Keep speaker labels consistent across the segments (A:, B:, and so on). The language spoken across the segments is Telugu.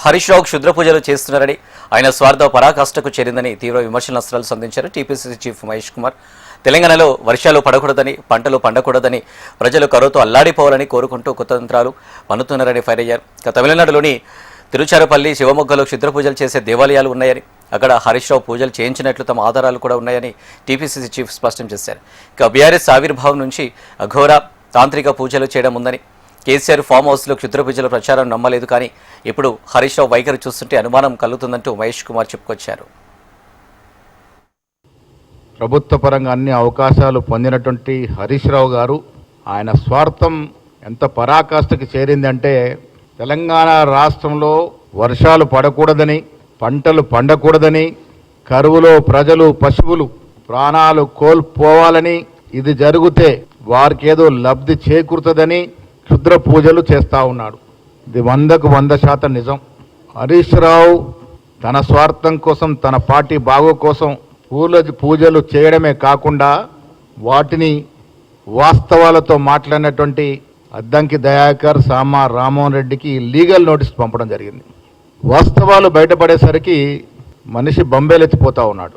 A: హరీష్ రావు క్షుద్ర పూజలు చేస్తున్నారని ఆయన స్వార్థ పరాకాష్ఠకు చేరిందని తీవ్ర విమర్శనాస్త్రాలు సంధించారు టీపీసీసీ చీఫ్ మహేష్ కుమార్. తెలంగాణలో వర్షాలు పడకూడదని, పంటలు పండకూడదని, ప్రజలు కరువుతో అల్లాడిపోవాలని కోరుకుంటూ కుతంత్రాలు పన్నుతున్నారని ఫైర్ అయ్యారు. తమిళనాడులోని తిరుచారపల్లి, శివమొగ్గలో క్షుద్ర పూజలు చేసే దేవాలయాలు ఉన్నాయని, అక్కడ హరీష్ రావు పూజలు చేయించినట్లు తమ ఆధారాలు కూడా ఉన్నాయని టీపీసీసీ చీఫ్ స్పష్టం చేశారు. ఇక బీఆర్ఎస్ ఆవిర్భావం నుంచి అఘోర తాంత్రిక పూజలు చేయడం ఉందని, కేసీఆర్ ఫామ్ హౌస్లో క్షుద్ర పూజల ప్రచారం నమ్మలేదు, కానీ ఇప్పుడు హరీష్ రావు వైఖరి చూస్తుంటే అనుమానం కలుగుతుందంటూ మహేష్ కుమార్ చెప్పుకొచ్చారు.
B: ప్రభుత్వ పరంగా అన్ని అవకాశాలు పొందినటువంటి హరీష్ రావు గారు ఆయన స్వార్థం ఎంత పరాకాష్ఠకి చేరిందంటే, తెలంగాణ రాష్ట్రంలో వర్షాలు పడకూడదని, పంటలు పండకూడదని, కరువులో ప్రజలు పశువులు ప్రాణాలు కోల్పోవాలని, ఇది జరిగితే వారికి ఏదో లబ్ధి చేకూరుతుందని క్షుద్ర పూజలు చేస్తూ ఉన్నాడు. ఇది 100% నిజం. హరీష్ రావు తన స్వార్థం కోసం, తన పార్టీ బాగు కోసం పూజలు చేయడమే కాకుండా వాటిని వాస్తవాలతో మాట్లాడినటువంటి అద్దంకి దయాకర్, సామా రామ్మోహన్ రెడ్డికి లీగల్ నోటీస్ పంపడం జరిగింది. వాస్తవాలు బయటపడేసరికి మనిషి బొంబేలెత్తిపోతూ ఉన్నాడు.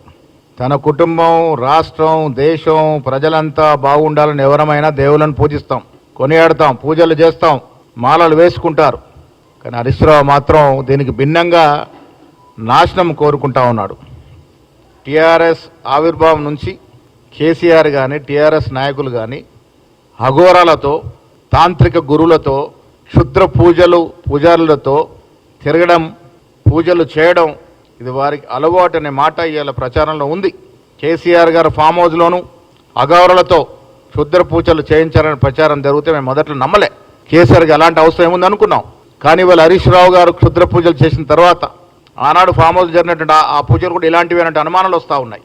B: తన కుటుంబం, రాష్ట్రం, దేశం, ప్రజలంతా బాగుండాలని ఎవరమైనా దేవులను పూజిస్తాం, కొనియాడతాం, పూజలు చేస్తాం, మాలలు వేసుకుంటారు. కానీ హరీష్ రావు మాత్రం దీనికి భిన్నంగా నాశనం కోరుకుంటా ఉన్నాడు. టీఆర్ఎస్ ఆవిర్భావం నుంచి కేసీఆర్ కానీ, టీఆర్ఎస్ నాయకులు కానీ అఘోరాలతో, తాంత్రిక గురువులతో, క్షుద్ర పూజారులతో తిరగడం, పూజలు చేయడం ఇది వారికి అలవాటు అనే మాట ఇవాళ ప్రచారంలో ఉంది. కేసీఆర్ గారు ఫామ్ హౌస్లోనూ అఘోరాలతో క్షుద్ర పూజలు చేయించారని ప్రచారం జరిగితే మేము మొదట్లో నమ్మలే. కేసీఆర్కి అలాంటి అవసరం ఏముంది అనుకున్నాం. కానీ ఇవాళ హరీష్ రావు గారు క్షుద్ర పూజలు చేసిన తర్వాత ఆనాడు ఫామ్ హౌస్ జరిగినటువంటి ఆ పూజలు కూడా ఇలాంటివి అనే అనుమానాలు వస్తూ ఉన్నాయి.